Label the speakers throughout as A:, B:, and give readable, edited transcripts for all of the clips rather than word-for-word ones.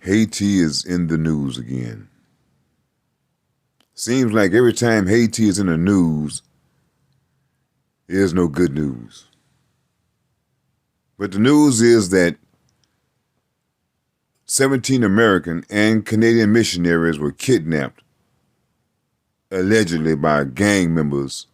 A: Haiti is in the news again. Seems like every time Haiti is in the news, there's no good news. But the news is that 17 American and Canadian missionaries were kidnapped, allegedly by gang members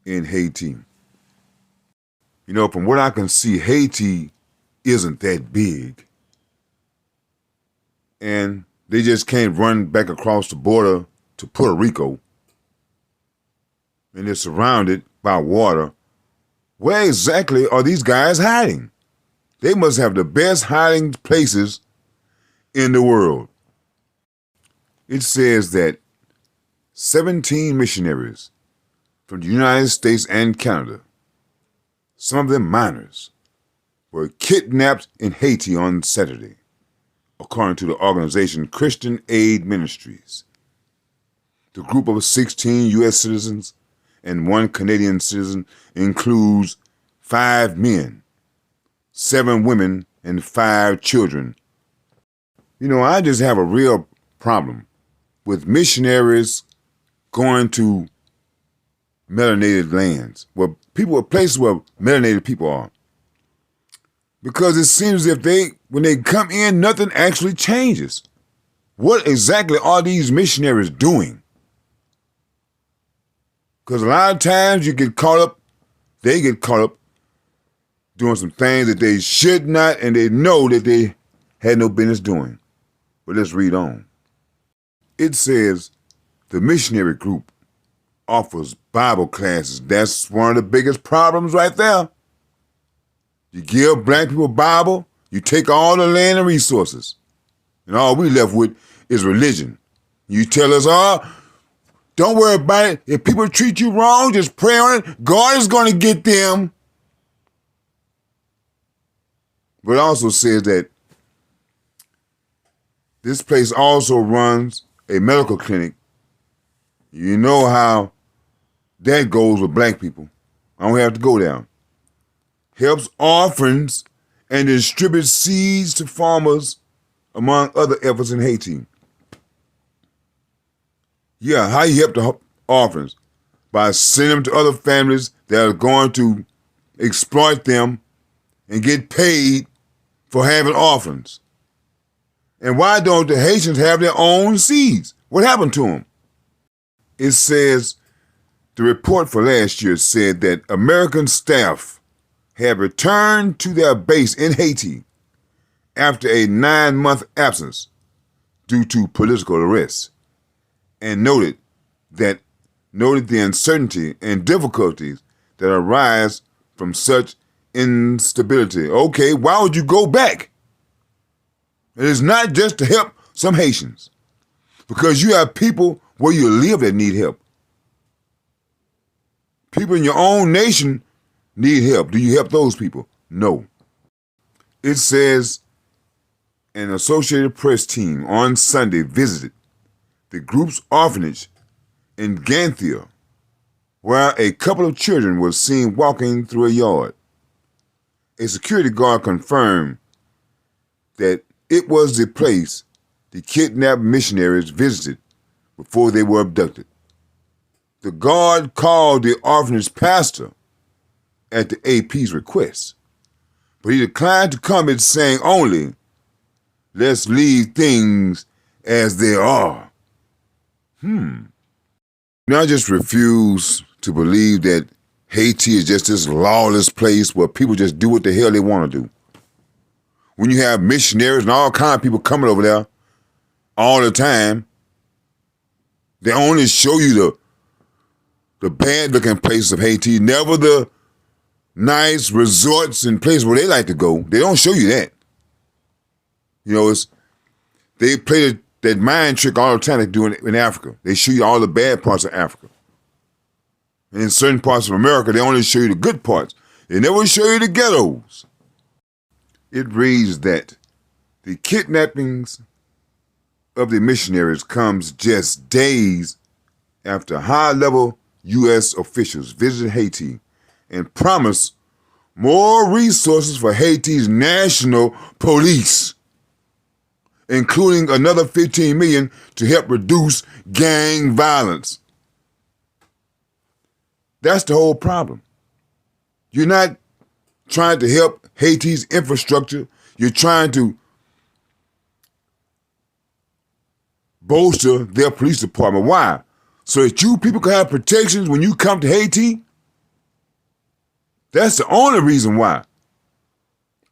A: in Haiti. You know, from what I can see, Haiti isn't that big. And they just can't run back across the border to Puerto Rico. And they're surrounded by water. Where exactly are these guys hiding? They must have the best hiding places in the world. It says that 17 missionaries from the United States and Canada, some of them minors, were kidnapped in Haiti on Saturday, according to the organization Christian Aid Ministries. The group of 16 U.S. citizens and 1 Canadian citizen includes 5 men, 7 women, and 5 children. You know, I just have a real problem with missionaries going to melanated lands, places where melanated people are. Because it seems as if when they come in, nothing actually changes. What exactly are these missionaries doing? Because a lot of times they get caught up doing some things that they should not, and they know that they had no business doing. But let's read on. It says the missionary group offers Bible classes. That's one of the biggest problems right there. You give black people Bible, you take all the land and resources, and all we left with is religion. You tell us, don't worry about it. If people treat you wrong, just pray on it. God is going to get them. But it also says that this place also runs a medical clinic. You know how that goes with black people. I don't have to go there. Helps orphans and distributes seeds to farmers, among other efforts in Haiti. Yeah, how you help the orphans? By sending them to other families that are going to exploit them and get paid for having orphans. And why don't the Haitians have their own seeds? What happened to them? It says, the report for last year said that American staff had returned to their base in Haiti after a 9-month absence due to political arrest, and noted the uncertainty and difficulties that arise from such instability. Okay, why would you go back? It is not just to help some Haitians, because you have people where you live that need help. People in your own nation need help. Do you help those people? No. It says an Associated Press team on Sunday visited the group's orphanage in Ganthia, where a couple of children were seen walking through a yard. A security guard confirmed that it was the place the kidnapped missionaries visited before they were abducted. The guard called the orphanage pastor at the AP's request, but he declined to comment, saying only, "Let's leave things as they are." Now I just refuse to believe that Haiti is just this lawless place where people just do what the hell they want to do. When you have missionaries and all kinds of people coming over there all the time, they only show you the bad-looking places of Haiti, never the nice resorts and places where they like to go. They don't show you that. You know, they play that mind trick all the time they do in Africa. They show you all the bad parts of Africa. And in certain parts of America, they only show you the good parts. They never show you the ghettos. It reads that the kidnappings of the missionaries comes just days after high-level U.S. officials visited Haiti and promised more resources for Haiti's national police. including another 15 million to help reduce gang violence. That's the whole problem. You're not trying to help Haiti's infrastructure. You're trying to bolster their police department. Why? So that you people can have protections when you come to Haiti? That's the only reason why.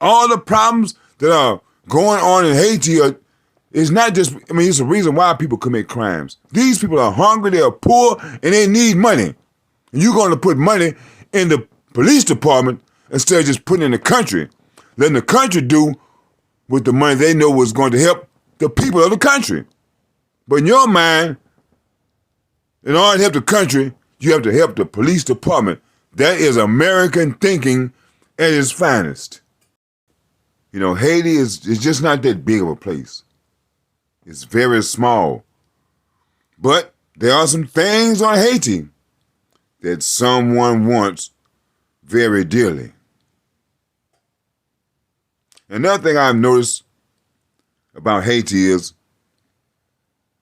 A: All the problems that are going on in Haiti it's not just, it's a reason why people commit crimes. These people are hungry, they are poor, and they need money. And you're going to put money in the police department instead of just putting it in the country, letting the country do with the money they know was going to help the people of the country. But in your mind, in order to help the country, you have to help the police department. That is American thinking at its finest. Haiti is just not that big of a place. It's very small. But there are some things on Haiti that someone wants very dearly. Another thing I've noticed about Haiti is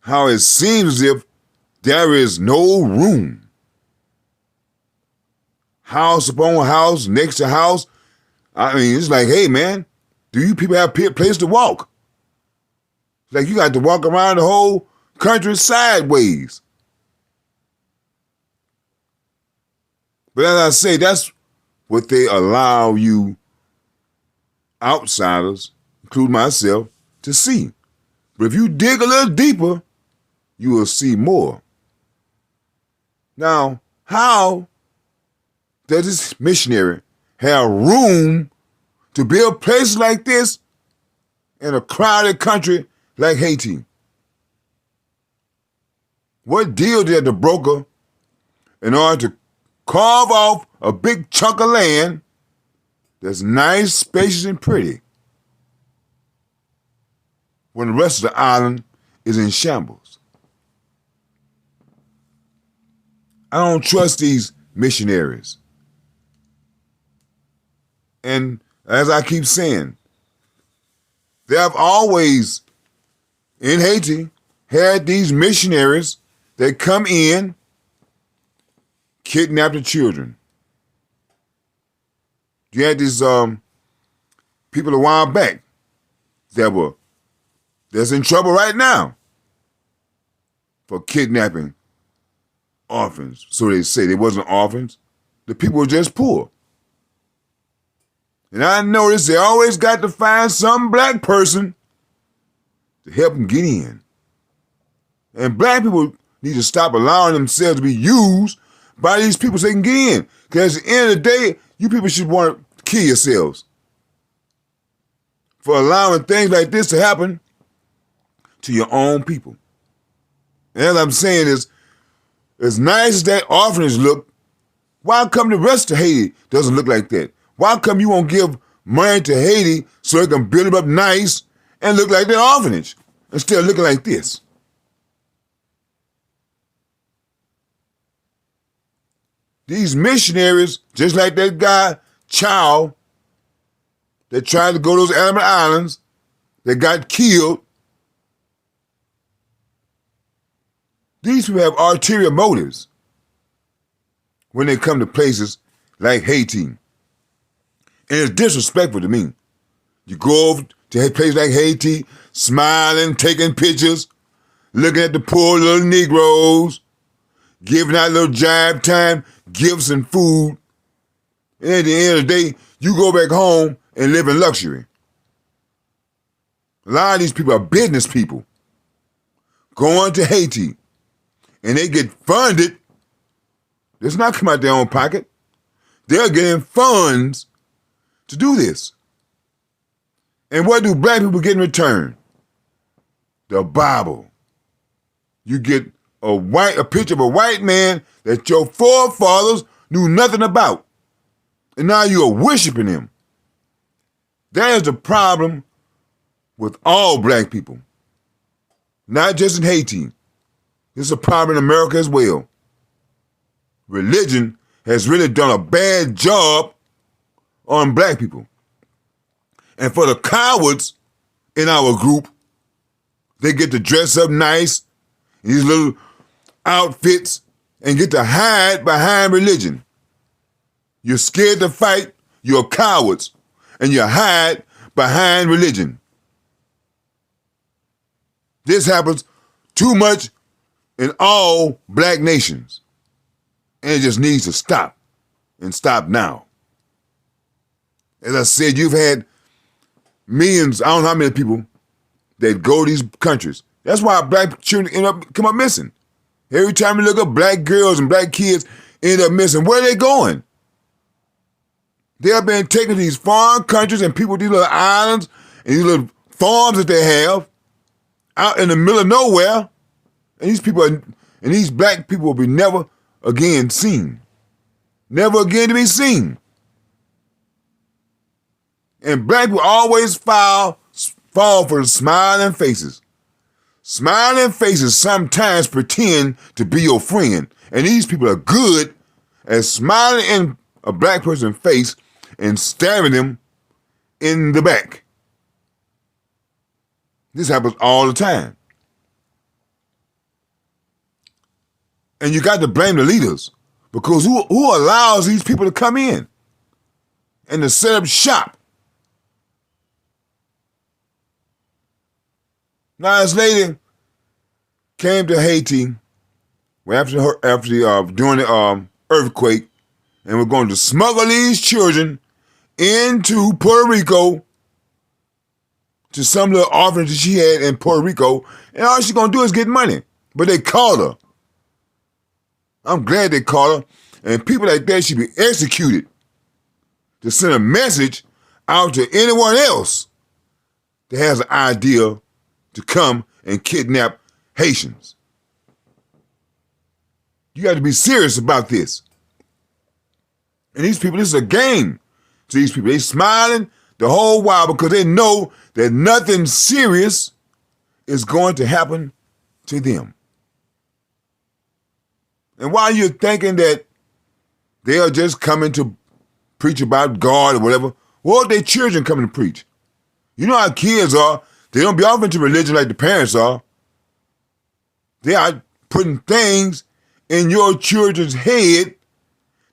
A: how it seems as if there is no room. House upon house, next to house. It's like, hey, man, do you people have a place to walk? It's like you got to walk around the whole country sideways. But as I say, that's what they allow you outsiders, including myself, to see. But if you dig a little deeper, you will see more. Now, how does this missionary have room to build places like this in a crowded country like Haiti? What deal did the broker in order to carve off a big chunk of land that's nice, spacious, and pretty when the rest of the island is in shambles? I don't trust these missionaries. And as I keep saying, they have always, in Haiti, had these missionaries that come in, kidnap the children. You had these people a while back that's in trouble right now for kidnapping orphans. So they say they wasn't orphans. The people were just poor. And I noticed they always got to find some black person to help them get in. And black people need to stop allowing themselves to be used by these people so they can get in. Because at the end of the day, you people should want to kill yourselves for allowing things like this to happen to your own people. And as I'm saying is, as nice as that orphanage look, why come the rest of Haiti doesn't look like that? Why come you won't give money to Haiti so they can build it up nice and look like that orphanage instead of looking like this? These missionaries, just like that guy, Chow, that tried to go to those Andaman Islands, that got killed, these people have ulterior motives when they come to places like Haiti. And it's disrespectful to me. You go over to a place like Haiti, smiling, taking pictures, looking at the poor little Negroes, giving out little jive time, gifts and food. And at the end of the day, you go back home and live in luxury. A lot of these people are business people going to Haiti, and they get funded. It's not come out their own pocket. They're getting funds to do this. And what do black people get in return? The Bible. You get a picture of a white man that your forefathers knew nothing about. And now you are worshiping him. That is the problem with all black people. Not just in Haiti. It's a problem in America as well. Religion has really done a bad job on black people. And for the cowards in our group They get to dress up nice in these little outfits and get to hide behind religion. You're scared to fight, you're cowards, and you hide behind religion. This happens too much in all black nations. And it just needs to stop, and stop now. As I said, you've had millions, I don't know how many people that go to these countries. That's why black children come up missing. Every time you look up, black girls and black kids end up missing. Where are they going? They are being taken to these foreign countries and people, these little islands and these little farms that they have out in the middle of nowhere. And these black people will be never again seen. Never again to be seen. And black people always fall for the smiling faces. Smiling faces sometimes pretend to be your friend. And these people are good at smiling in a black person's face and stabbing them in the back. This happens all the time. And you got to blame the leaders, because who allows these people to come in and to set up shop? Now, this lady came to Haiti during the earthquake, and we're going to smuggle these children into Puerto Rico to some little orphanage that she had in Puerto Rico, and all she's going to do is get money. But they called her. I'm glad they called her, and people like that should be executed to send a message out to anyone else that has an idea to come and kidnap Haitians. You got to be serious about this. And these people, this is a game to these people. They smiling the whole while because they know that nothing serious is going to happen to them. And while you're thinking that they are just coming to preach about God or whatever, what are their children coming to preach? You know how kids are. They don't be off into religion like the parents are. They are putting things in your children's head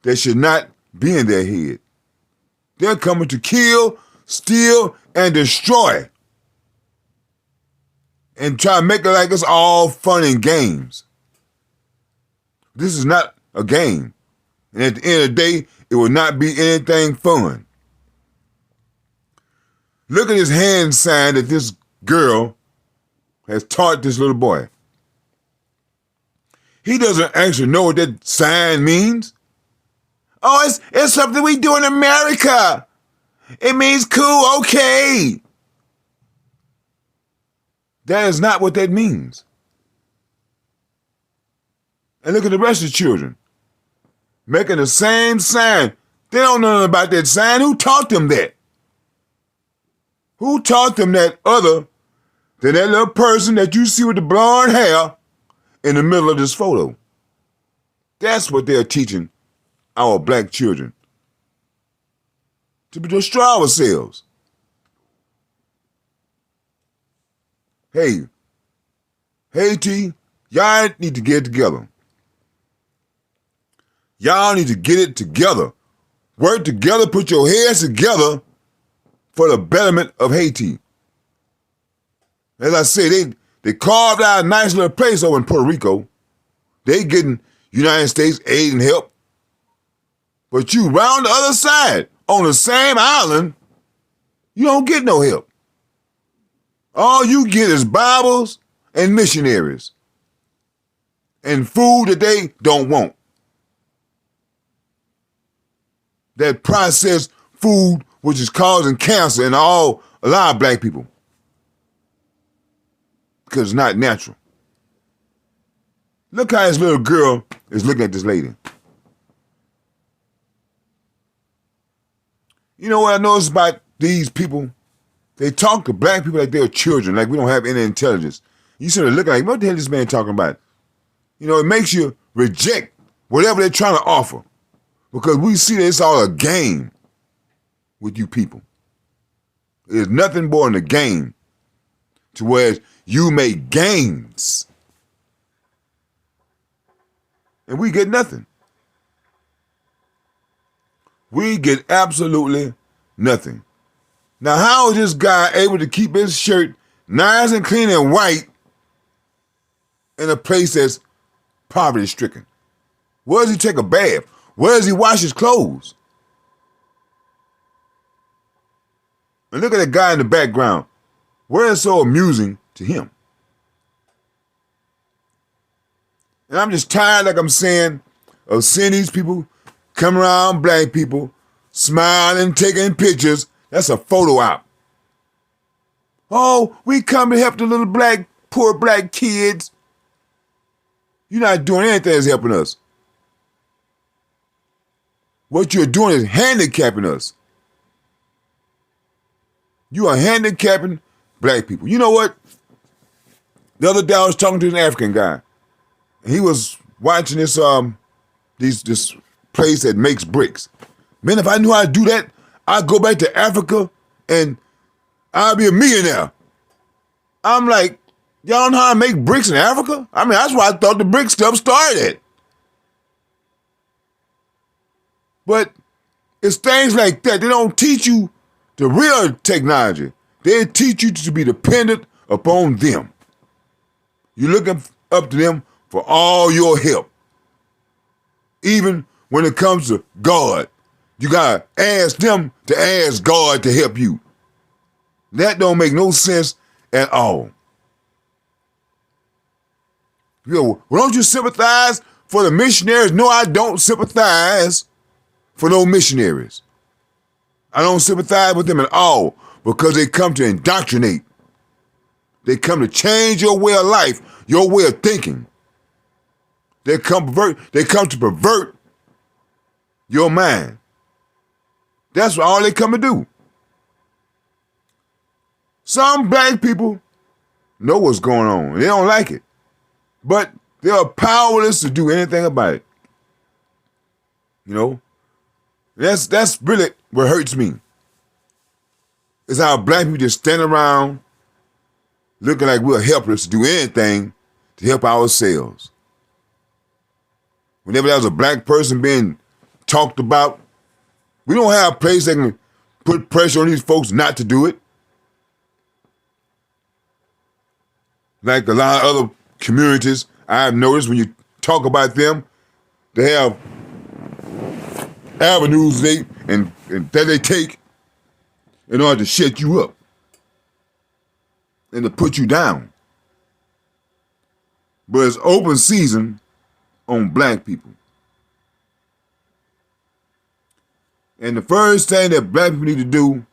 A: that should not be in their head. They're coming to kill, steal, and destroy. And try to make it like it's all fun and games. This is not a game. And at the end of the day, it will not be anything fun. Look at this hand sign that this girl has taught this little boy. He doesn't actually know what that sign means. Oh, it's something we do in America. It means cool, okay. That is not what that means. And look at the rest of the children. Making the same sign. They don't know nothing about that sign. Who taught them that? Who taught them that other than that little person that you see with the blonde hair in the middle of this photo? That's what they're teaching our black children. To destroy ourselves. Hey, Haiti, y'all need to get it together. Y'all need to get it together. Work together, put your heads together for the betterment of Haiti. As I say, they carved out a nice little place over in Puerto Rico. They getting United States aid and help. But you round the other side, on the same island, you don't get no help. All you get is Bibles and missionaries. And food that they don't want. That processed food which is causing cancer in a lot of black people. Because it's not natural. Look how this little girl is looking at this lady. You know what I noticed about these people? They talk to black people like they're children, like we don't have any intelligence. You sort of look like, what the hell is this man talking about? You know, it makes you reject whatever they're trying to offer. Because we see that it's all a game with you people. It is nothing more than a game. to where you make gains. And we get nothing. We get absolutely nothing. Now, how is this guy able to keep his shirt nice and clean and white in a place that's poverty stricken? Where does he take a bath? Where does he wash his clothes? And look at that guy in the background. Where is so amusing to him? And I'm just tired, like I'm saying, of seeing these people come around black people, smiling, taking pictures. That's a photo op. Oh, we come to help the little poor black kids. You're not doing anything that's helping us. What you're doing is handicapping us. You are handicapping black people. You know what? The other day I was talking to an African guy. And he was watching this place that makes bricks. Man, if I knew how to do that, I'd go back to Africa and I'd be a millionaire. I'm like, y'all know how to make bricks in Africa? I mean, that's why I thought the brick stuff started. But it's things like that. They don't teach you the real technology. They teach you to be dependent upon them. You're looking up to them for all your help. Even when it comes to God, you gotta ask them to ask God to help you. That don't make no sense at all. You know, well, don't you sympathize for the missionaries? No, I don't sympathize for no missionaries. I don't sympathize with them at all because they come to indoctrinate. They come to change your way of life, your way of thinking. They come to pervert your mind. That's all they come to do. Some black people know what's going on. They don't like it. But they are powerless to do anything about it. You know? That's really what hurts me. It's how black people just stand around looking like we're helpless to do anything to help ourselves. Whenever there's a black person being talked about, we don't have a place that can put pressure on these folks not to do it. Like a lot of other communities, I've noticed when you talk about them, they have avenues that they take in order to shut you up and to put you down. But it's open season on black people. And the first thing that black people need to do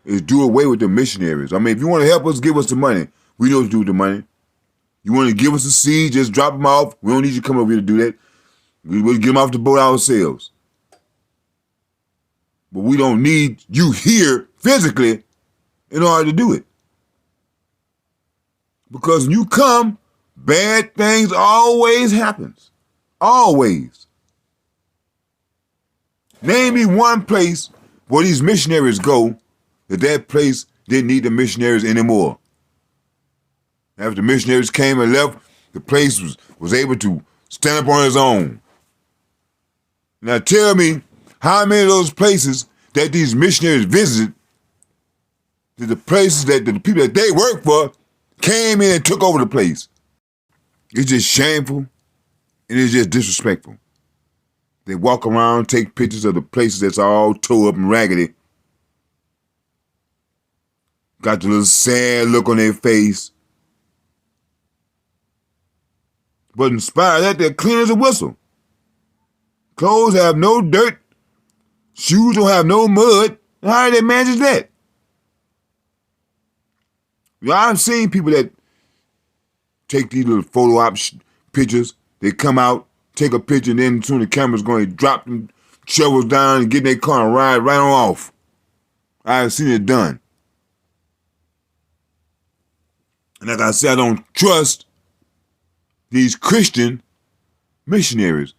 A: is do away with the missionaries. I mean, if you want to help us, give us the money. We know what to do with the money. You want to give us a seed, just drop them off. We don't need you to come over here to do that. We'll get them off the boat ourselves. But we don't need you here physically in order to do it. Because when you come, bad things always happens. Always. Name me one place where these missionaries go that place didn't need the missionaries anymore. After the missionaries came and left, the place was able to stand up on its own. Now tell me how many of those places that these missionaries visited, the places that the people that they worked for came in and took over the place. It's just shameful and it's just disrespectful. They walk around, take pictures of the places that's all tore up and raggedy. Got the little sad look on their face. But in spite of that, they're clean as a whistle. Clothes have no dirt. Shoes don't have no mud. How do they manage that? I've seen people that take these little photo op pictures. They come out, take a picture, and then soon the camera's going to drop them shovels down and get in their car and ride right on off. I've seen it done. And like I said, I don't trust these Christian missionaries.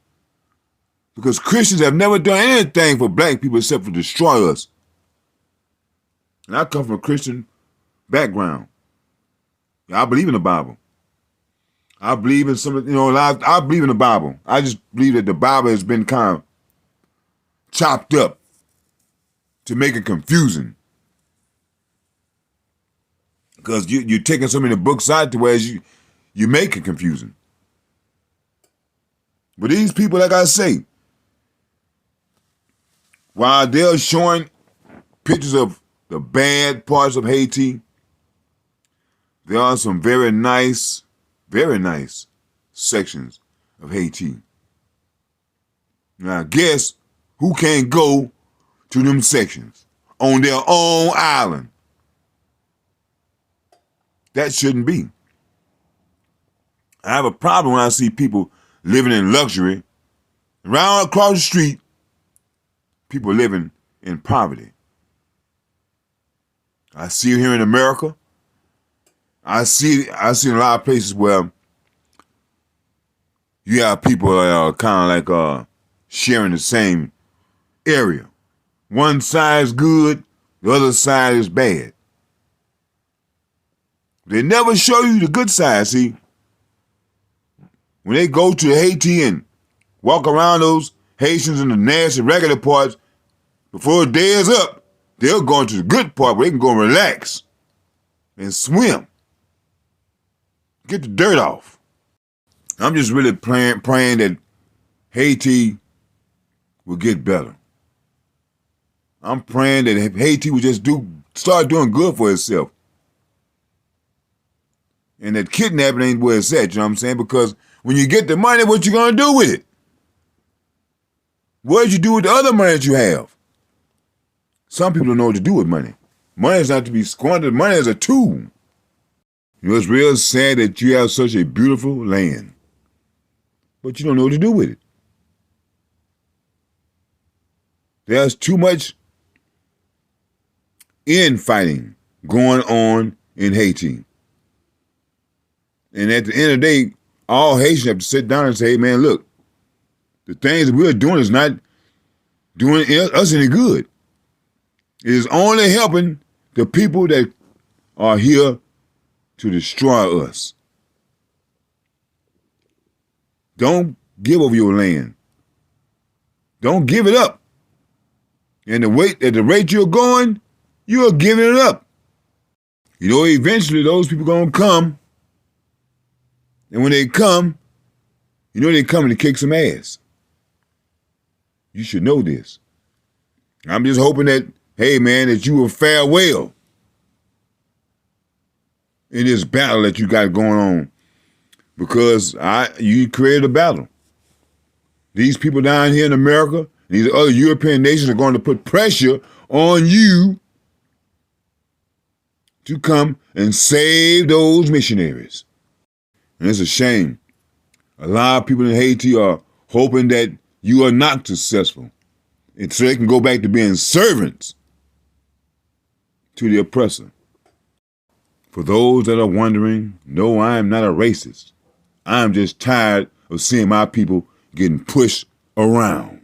A: Because Christians have never done anything for black people except for destroy us. And I come from a Christian background. I believe in the Bible. I believe in some, I believe in the Bible. I just believe that the Bible has been kind of chopped up to make it confusing. Because you're taking so many books out to where you make it confusing. But these people, like I say, while they're showing pictures of the bad parts of Haiti, there are some very nice sections of Haiti. Now, guess who can't go to them sections on their own island? That shouldn't be. I have a problem when I see people living in luxury. Around across the street, people living in poverty. I see it here in America. I see in a lot of places where you have people that are kind of like sharing the same area. One side is good, the other side is bad. They never show you the good side, see? When they go to Haiti and walk around those Haitians in the nasty regular parts, before the day is up, they'll go into the good part where they can go and relax and swim. Get the dirt off. I'm just really praying that Haiti will get better. I'm praying that Haiti will just start doing good for itself. And that kidnapping ain't where it's at, you know what I'm saying? Because when you get the money, what you gonna do with it? What did you do with the other money that you have? Some people don't know what to do with money. Money is not to be squandered. Money is a tool. You know, it's real sad that you have such a beautiful land, but you don't know what to do with it. There's too much infighting going on in Haiti. And at the end of the day, all Haitians have to sit down and say, hey, man, look, the things that we're doing is not doing us any good. It is only helping the people that are here to destroy us. Don't give over your land. Don't give it up. And at the rate you're going, you're giving it up. You know, eventually those people gonna come. And when they come, you know they're coming to kick some ass. You should know this. I'm just hoping that, hey man, that you will fare well in this battle that you got going on. Because you created a battle. These people down here in America, these other European nations are going to put pressure on you to come and save those missionaries. And it's a shame. A lot of people in Haiti are hoping that you are not successful, and so they can go back to being servants to the oppressor. For those that are wondering, no, I am not a racist. I'm just tired of seeing my people getting pushed around.